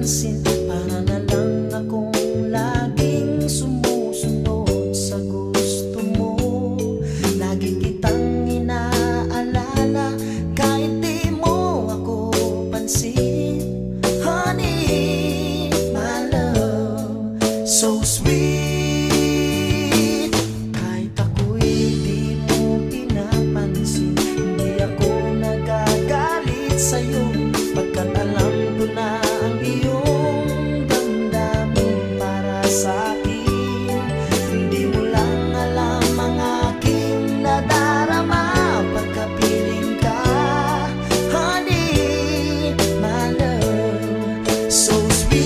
pansin. Para na lang akong laging sumusunod sa gusto mo. Lagi kitang inaalala kahit di mo ako pansin. Honey, my love, so sweet. Kahit ako'y di mo pinapansin, hindi ako nagagalit sa'yo, pagkat alam ko na ang iyong damdamin para sa'kin. Hindi mo lang alam ang aking nadarama pagkapiling ka. Honey, my love, so sweet.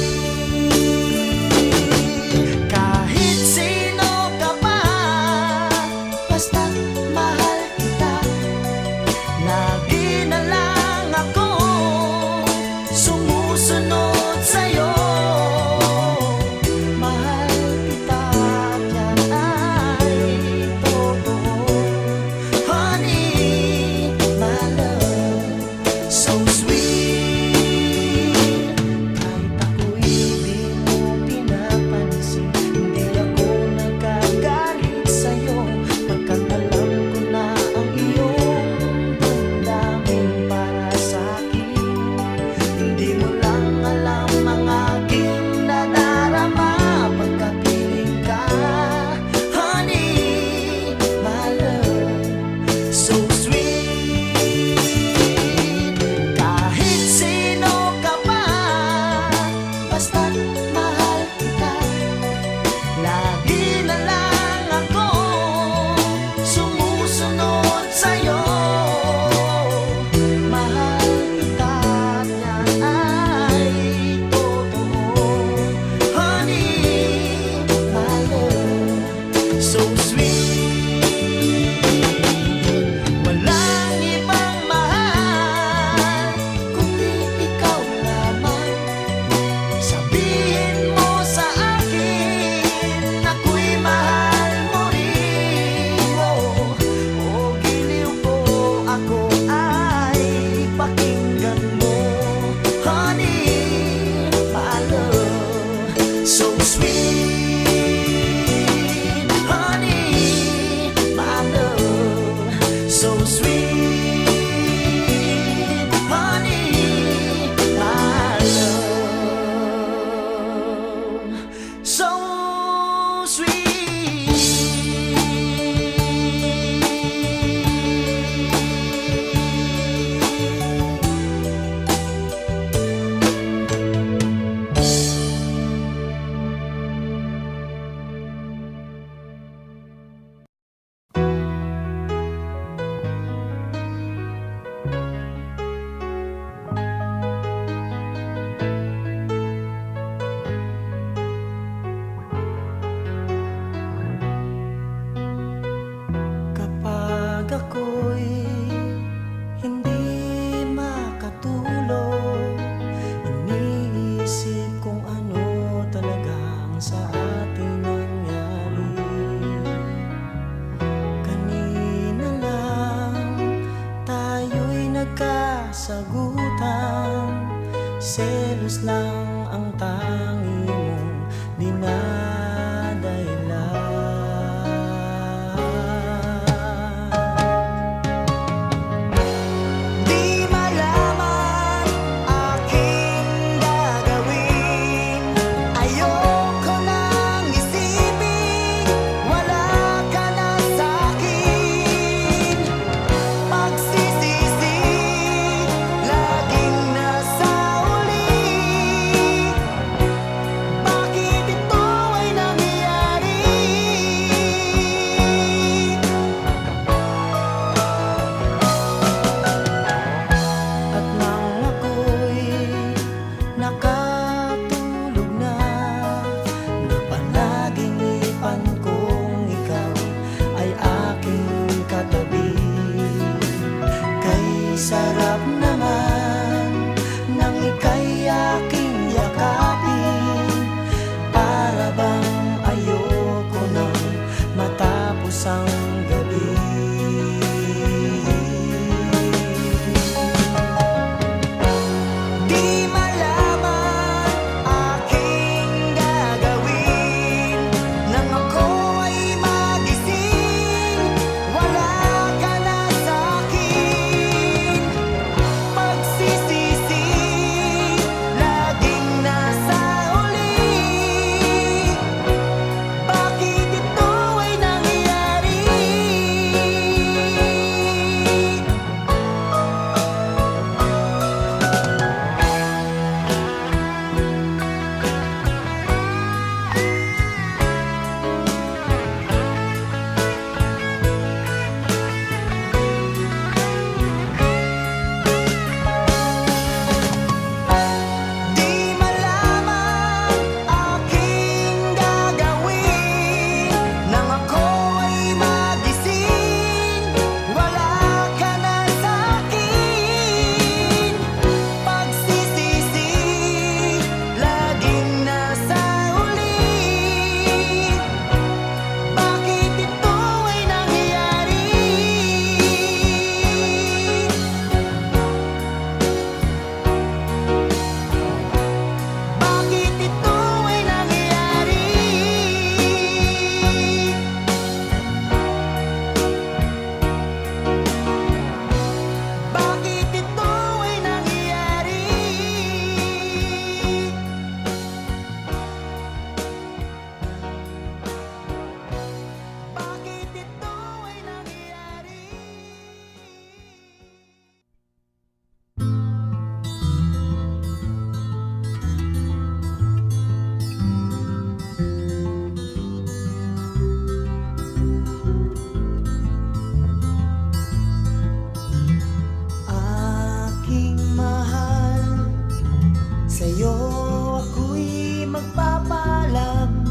magpapaalam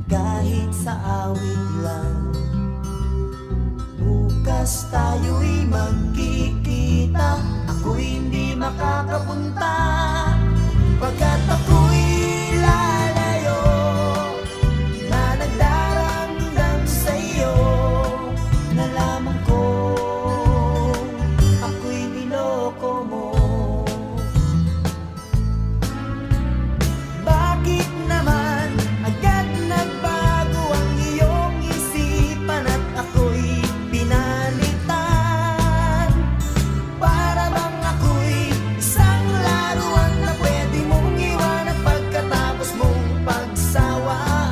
kahit sa awit lang. Bukas tayo'y magkikita, ako'y hindi makakapunta pagkat ako'y lalayo na nagdaramdam sa'yo. Nalaman ko ako'y niloko mo. Bakit naman agad nagbago ang iyong isipan at ako'y pinalitan? Para bang ako'y isang laruan na pwede mong iwanan pagkatapos mong pagsawaan?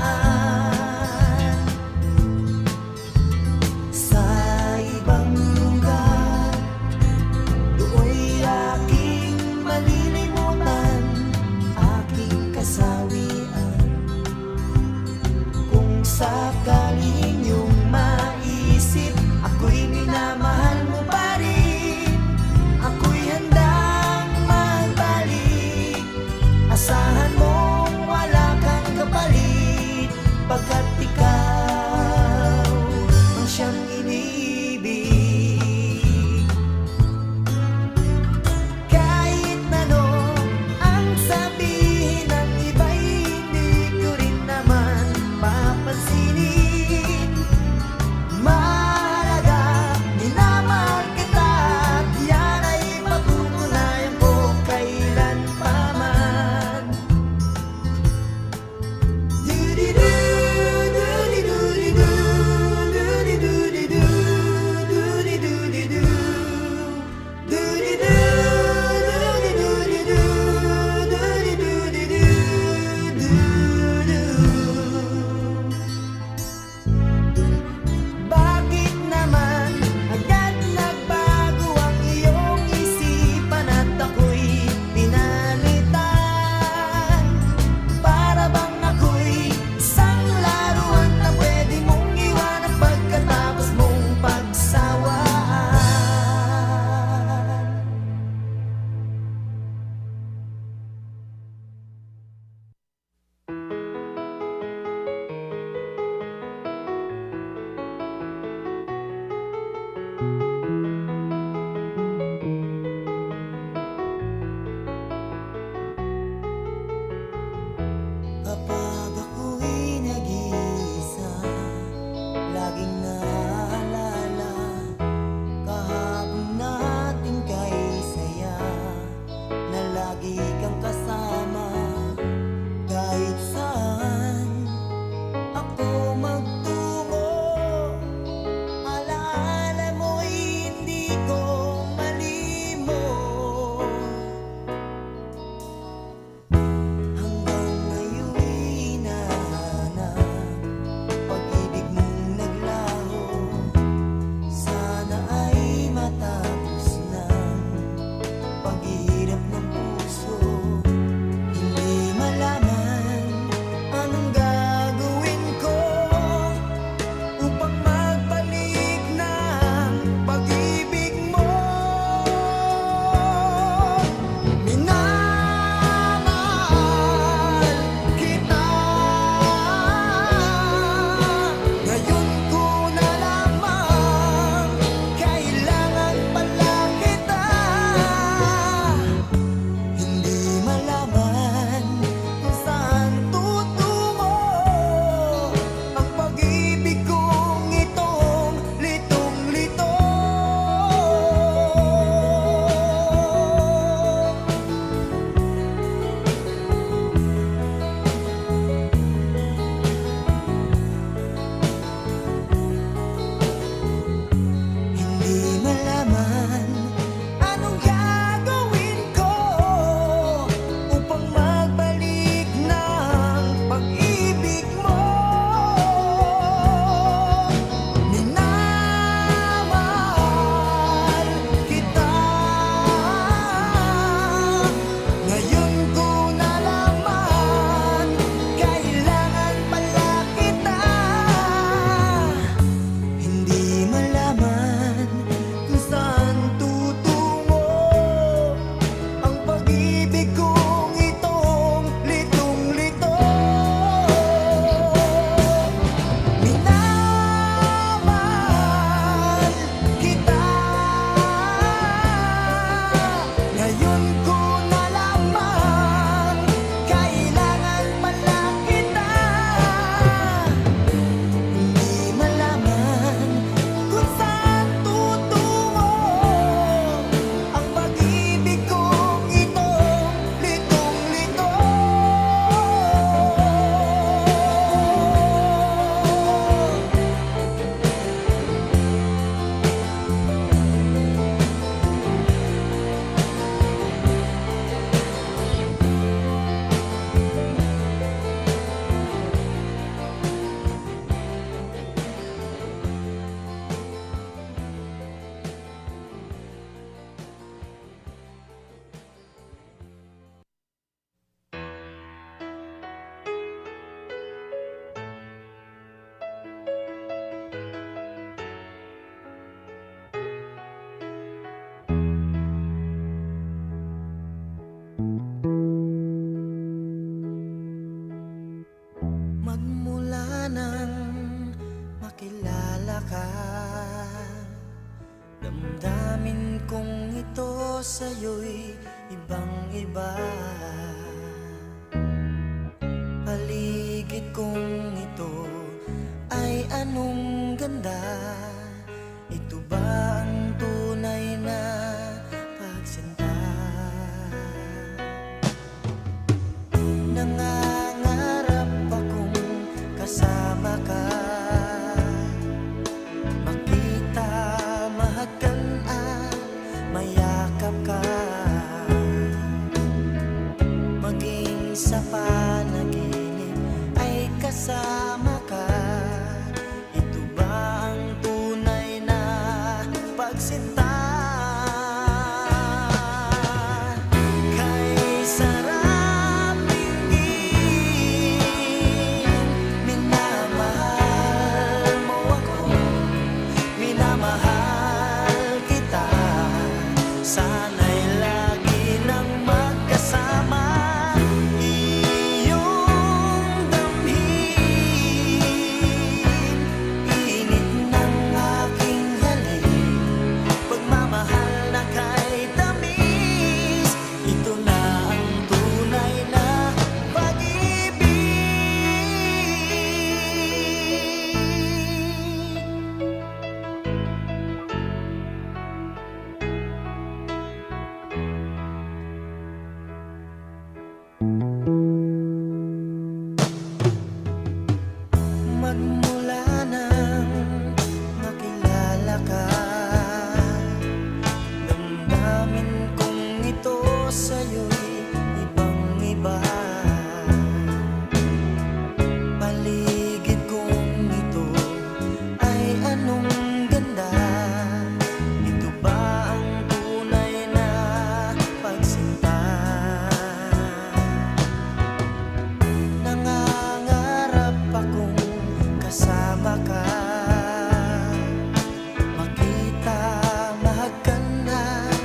Sa ibang lugar, do'y aking malilimutan aking kasawian. Kung sakaling iyong maisip ako'y minamahal mo pa rin, ako'y handang magbalik. Asahan mong wala kang kapalit pagkat ikaw ang siyang inibig. Kahit ano ang sabihin ng iba'y hindi ko rin naman papansinin. Mahalaga, minamahal kita at yan ay patutunayan ko kailan pa man. Du-du-du-du. ka. Damdamin kong ito sa'yo'y ibang-iba. Paligid kong ito ay anong ganda. Ito ba ang tunay na pagsinta? Nangangarap akong kasama ka, makita, mahagan at mayakap ka, maging sa panaginip ay kasama ka. Ito ba ang tunay na pagsinta? Kay sarap tingin, minamahal mo ako, minamahal kita. Sana'y lagi nang magkasama, iyong damhin, init ng aking halik, pagmamahal na kay tamis. Ito na ang tunay na pag-ibig. Magmula nang makilala ka, damdamin kong ito sa'yo'y ibang-iba. Paligid kong ito ay anong ganda. Ito ba ang tunay na pagsinta? Nangangarap akong kasama ka, makita, mahagan at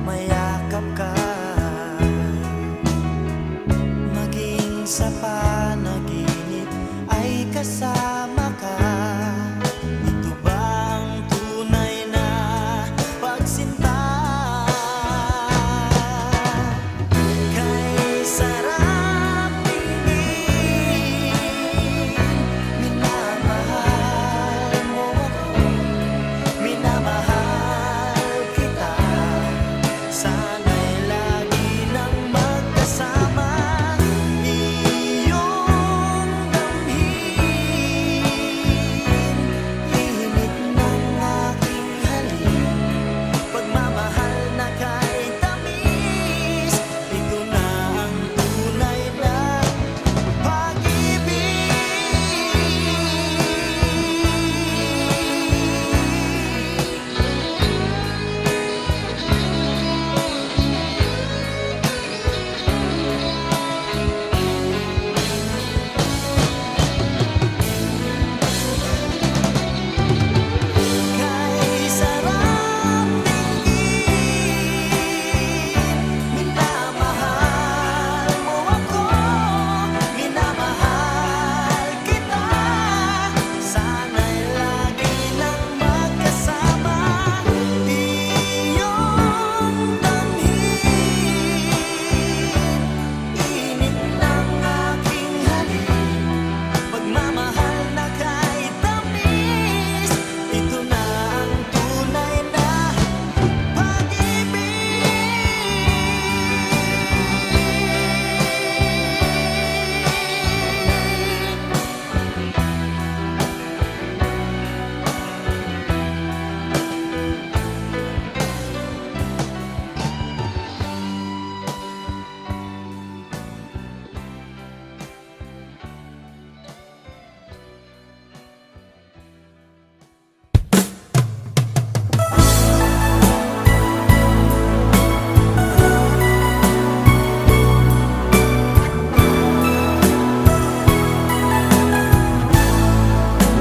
mayakap ka, maging sa panaginip ay kasama ka. Ito ba ang tunay na pagsinta? Kay sarap tingin, minamahal mo ako, minamahal kita. Sana'y lagi nang magkasama, iyong damhin, init ng aking halik, pagmamahal na kay tamis. Ito na ang tunay na pag-ibig. Kay sarap tingin, minamahal mo ako, minamahal kita. Sana'y lagi nang magkasama, iyong damhin, init ng aking halik, pagmamahal na kay tamis. Ito na ang tunay na pag-ibig.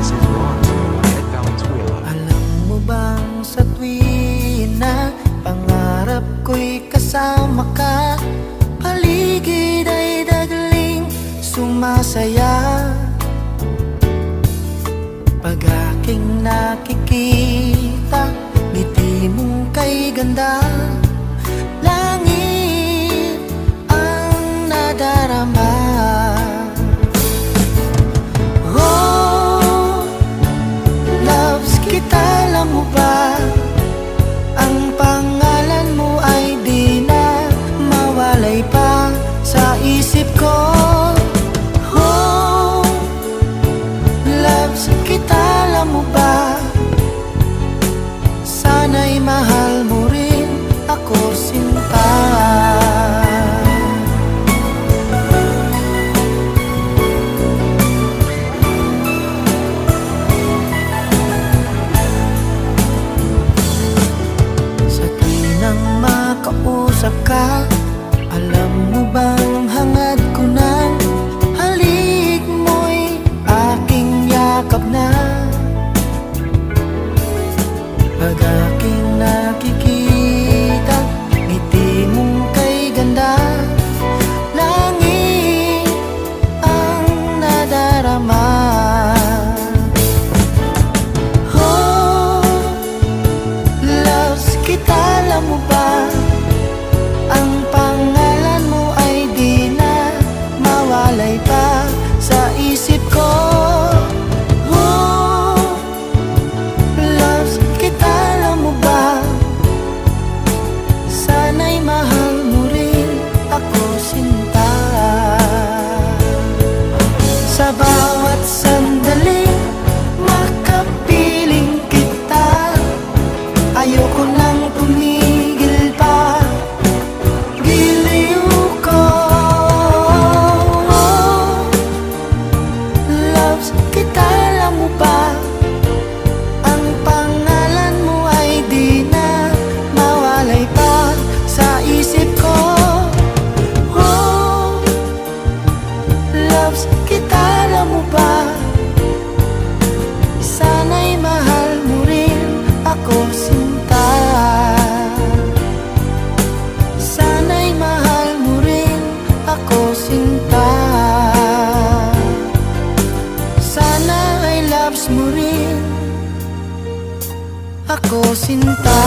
This is Ron, Ed Valenzuela. Alam mo bang sa tuwing na pangarap ko'y kasama ka, paligid ay dagaling sumasaya. Pag aking nakikita, ngiti mong kay ganda, langit ang nadarama. Oh, loves kita, alam mo ba? Ang pangalan mo ay di na mawalay pa sa isip ko. Oh, loves kita, alam mo ba? Sana'y mahal mo rin ako, sinta. Sa tuwinang makausap ka, alam mo bang hangad ko ng halik mo'y aking yakap na. Pag aking nakikita, ngiti mong kay ganda, langit ang nadarama. Oh, loves kita, alam mo ba? Ang pangalan mo ay di na mawalay pa sa isip ko. Oh, loves kita, alam mo ba? Sana'y mahal mo rin ako, sinta. Sa bawat sandali makapiling kita, ayoko nang tumigil pa, giliw ko. Loves kita, alam mo ba? Ang pangalan mo ay di na mawalay pa sa isip ko. Oh, loves kita, alam mo ba? Sana'y mahal mo rin ako, sinta. Sana'y mahal mo rin ako, sinta. Sana ay loves mo rin ako, sinta.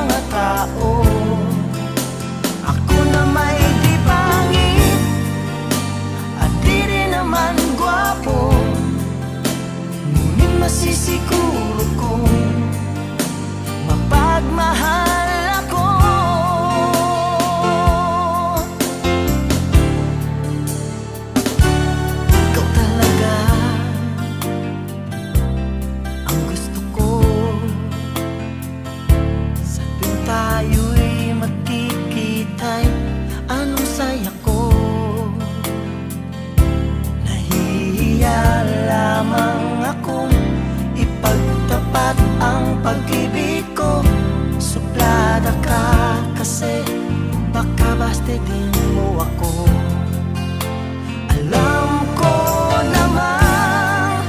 mga tao. Ako na may di pangit at di rin naman gwapo, ngunit masisiguro kong mapagmahal ako. Ikaw talaga ang gusto ko. Sa tuwing tayo'y magkikita'y anong saya ko. Nahihiya lamang akong ipagtapat ang pag-ibig ko. Suplada ka kasi baka bastidin mo ako. Alam ko naman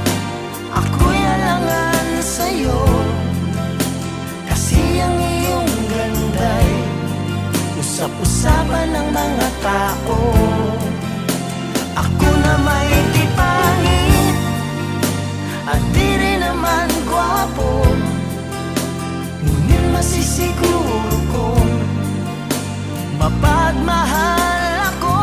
ako'y alangan sa'yo, kasi ang iyong ganda'y usap-usapan ng mga tao. Ako na may di pangit at di rin naman gwapo, ngunit masisiguro kong mapagmahal ako.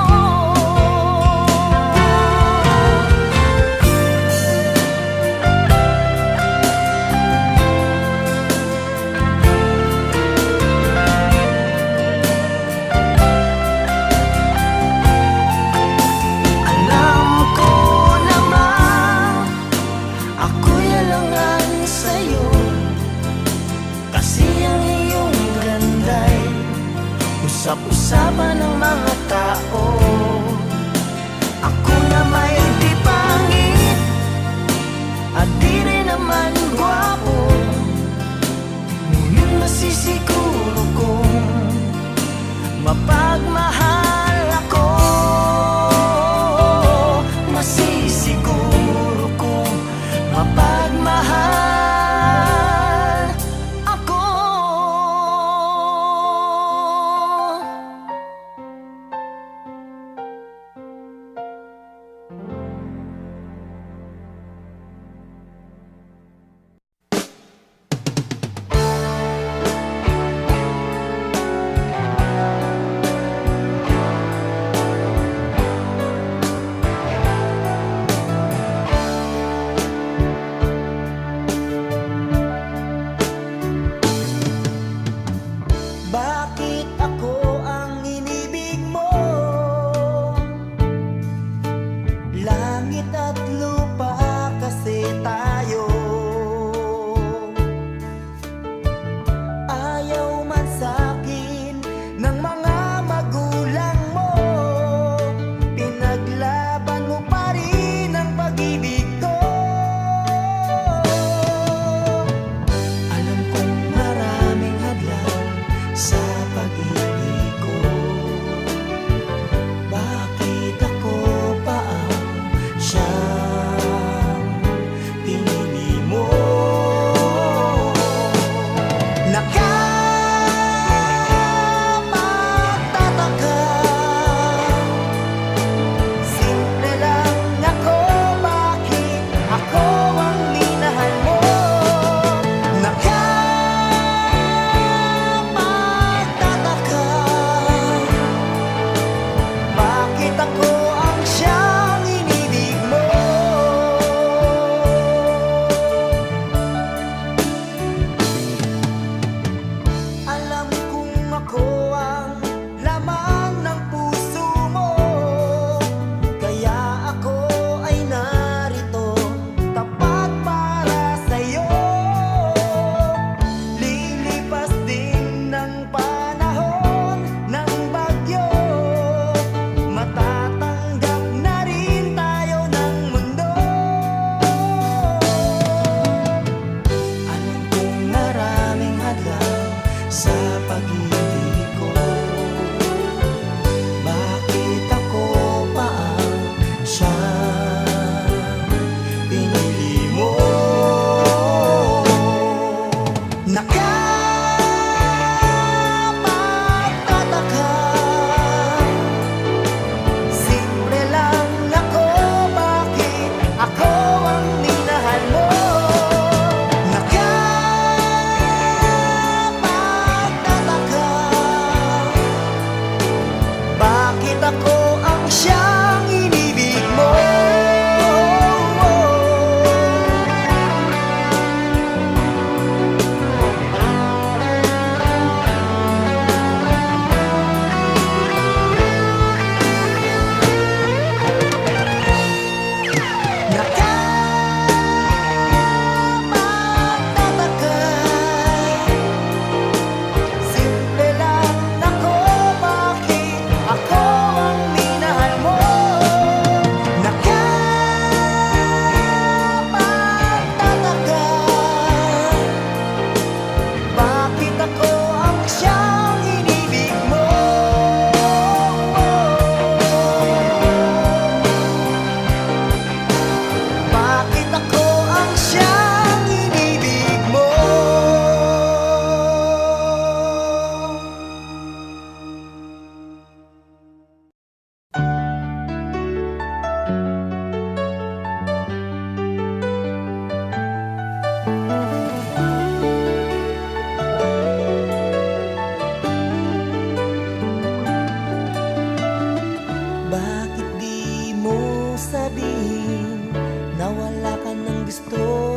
Alam ko naman ako'y alangan sa'yo, kasi ang iyong ganda'y usap-usapan ng mga tao. Ako na may di pangit at di rin naman gwapo, ngunit masisiguro kong mapagmahal ako. Masisiguro kong mapagmahal ako.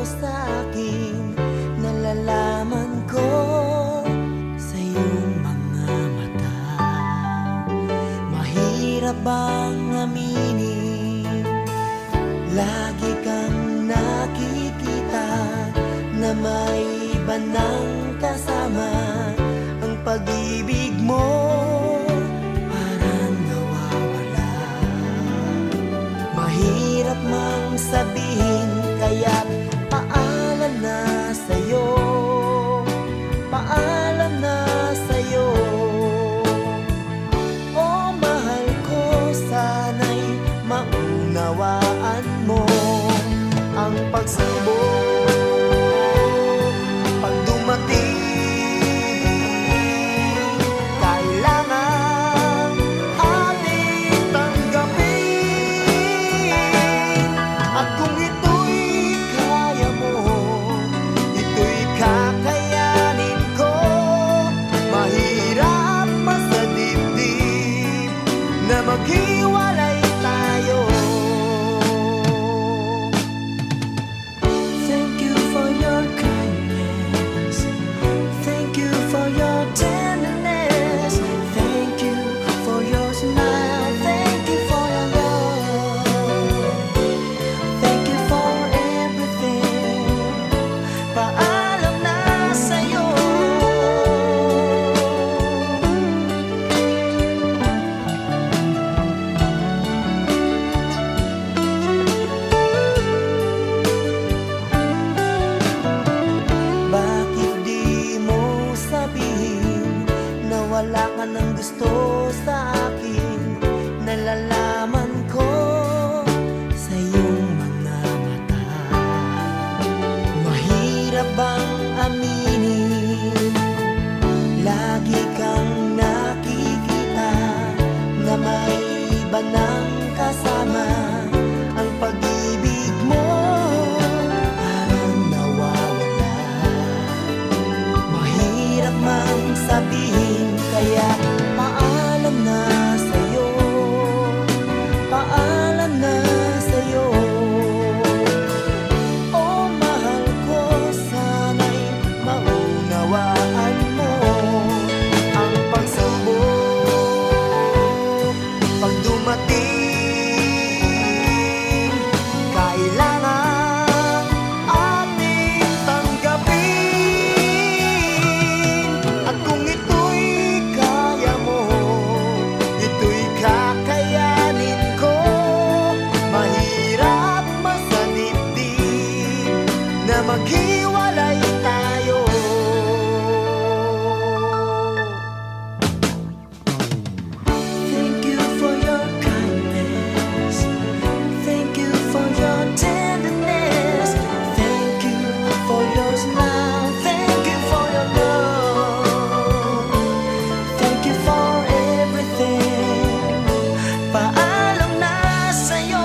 sa akin, nalalaman ko sa iyong mga mata. Mahirap bang aminin, lagi kang nakikita na may iba nang kasama. Ang pag-ibig mo parang nawawala. Mahirap mang sabihin, kaya't paalam na sa'yo, paalam na sa'yo. Oh mahal ko, sana'y maunawaan mo ang pagsubok pag dumating. Kailangan ating tanggapin, at kung ito'y kaya mo, ito'y kakayanin ko. Mahirap pa sa dibdib na maghiwalay tayo. Thank you for your kindness, thank you for your tenderness, thank you for your smile, thank you for your love, thank you for everything. Paalam na sa'yo. Bakit di mo sabihin na wala ka ng gusto sa akin? Nalalaman ko sa iyong mga mata. Mahirap bang aminin, lagi kang nakikita na may iba nang kasama. Ang pag-ibig mo parang nawawala. Mahirap mang sabihin, kaya paalam na sa'yo, paalam na sa'yo. Oh mahal ko, sana'y maunawaan mo ang pagsubok pag dumating. Kailangan ating tanggapin, at kung ito'y kaya mo, ito'y kakayanin ko. Mahirap masanibdib na maghiwalay tayo. Thank you for your kindness, thank you for your tenderness, thank you for your smile, thank you for your love, thank you for everything. Paalam na sa'yo.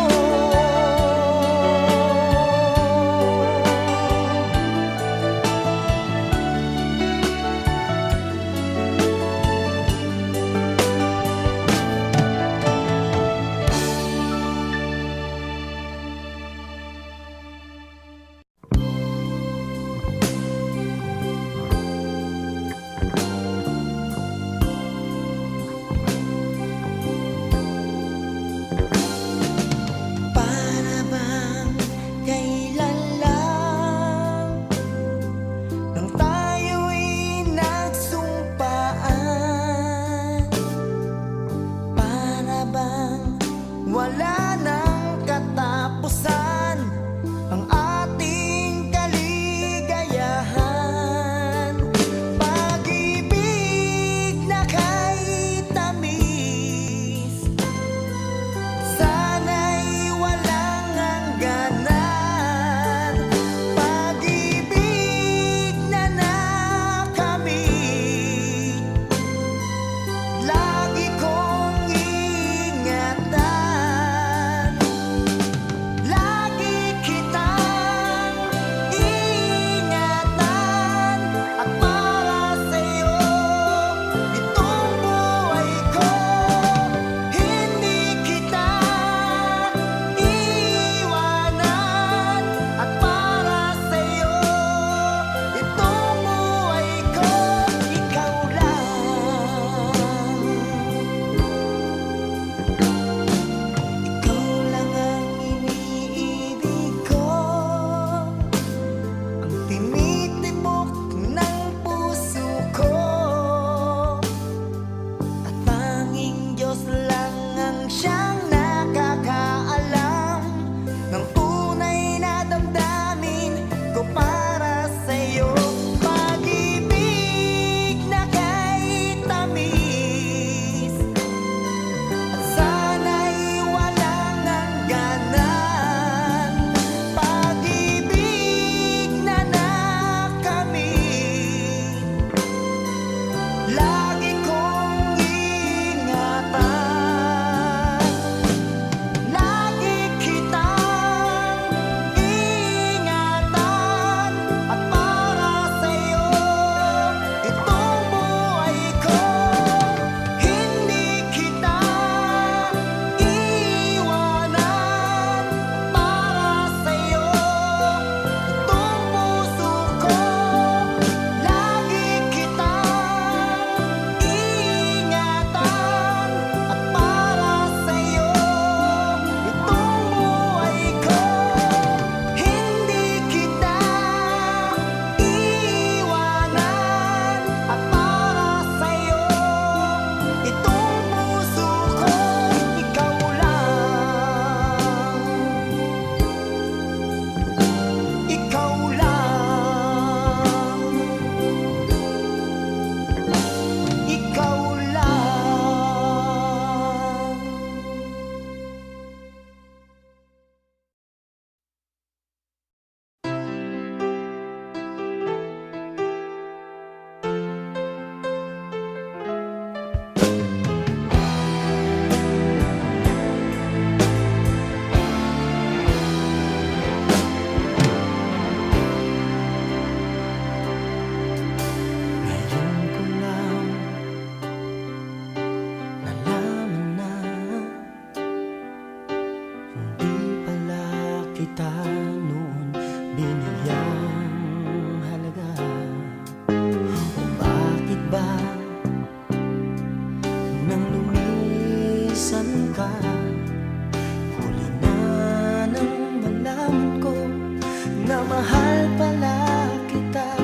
mahal pala kita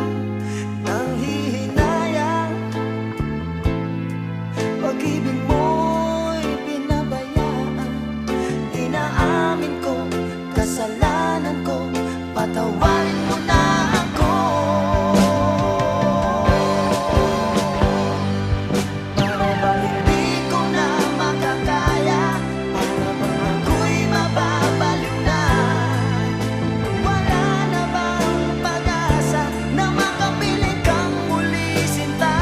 nang hihinayang pag-ibig mo'y pinabayaan. Inaamin ko, kasalanan ko, patawarin mo na ako. Para bang hindi ko na makakaya, para bang ako'y mababaliw na. Wala na bang pag-asa na makapiling kang muli sinta?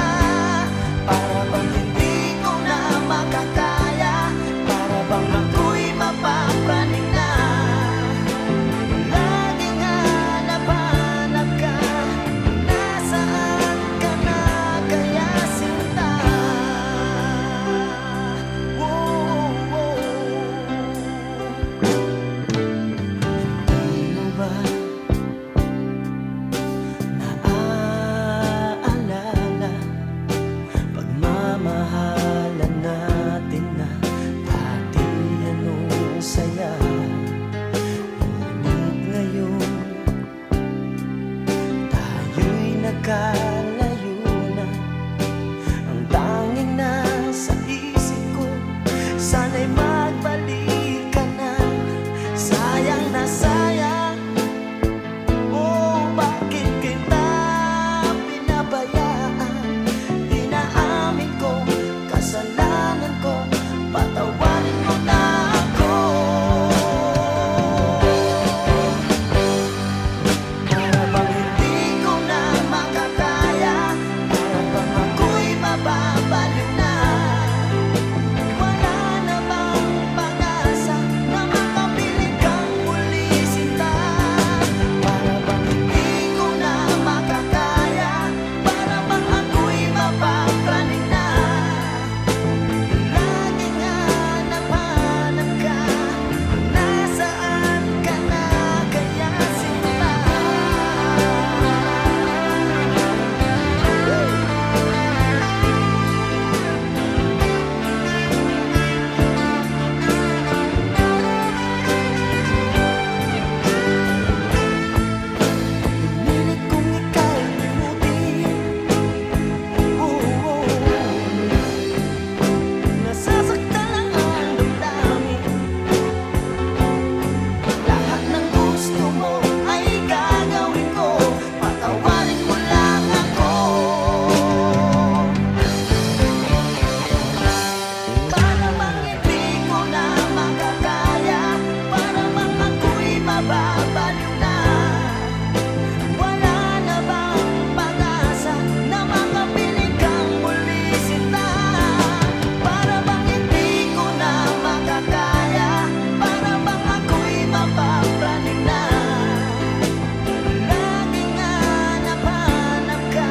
Para bang hindi ko na makakaya, para bang ako'y mapapraning na. Laging hanap-hanap ka, nasaan ka na kaya sinta? Hindi mo ba naaalala pagmamahalan natin na dati anong saya? Ngunit ngayon tayo'y nagkalayo na. Ang tanging nasa isip ko, sana'y magbalik ka na. Sayang na sayang, oh bakit kita pinabayaan? Inaamin ko, kasalanan ko, patawarin mo na ako. Para bang hindi ko na makakaya, para bang ako'y mababaliw na. Wala na bang pag-asa na makapiling kang muli sinta? Para bang hindi ko na makakaya, para bang ako'y mapapraning na. Laging hanap-hanap ka, nasaan ka na kaya sinta? Pinilit kong ika'y limutin. Nasasaktan lang ang damdamin. Lahat ng gusto mo ay gagawin ko, patawarin mo lang ako. Para bang hindi ko na makakaya, para bang ako'y mababaliw na. Wala na bang pag-asa na makapiling kang muli sinta? Para bang hindi ko na makakaya, para bang ako'y mapapraning na. Laging hanap-hanap ka,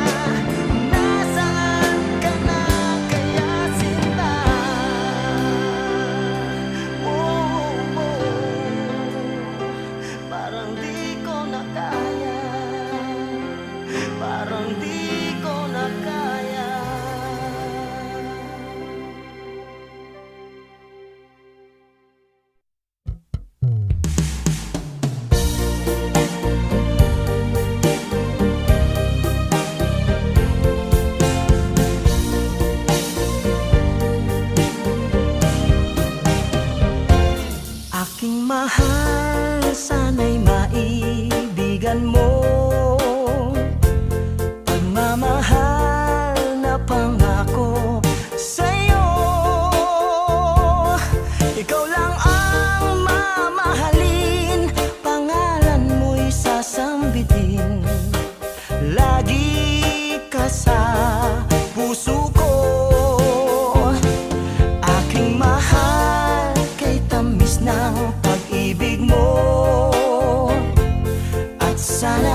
nasaan ka na kaya sinta? Parang di ko na kaya, parang di ko na kaya. Aking mahal, sana'y maibigan mo. Pagmamahal na pangako sa'yo, ikaw lang ang mamahalin, pangalan mo'y sasambitin. Lagi ka sa puso ko, aking mahal, kay tamis ng pag-ibig mo. At sana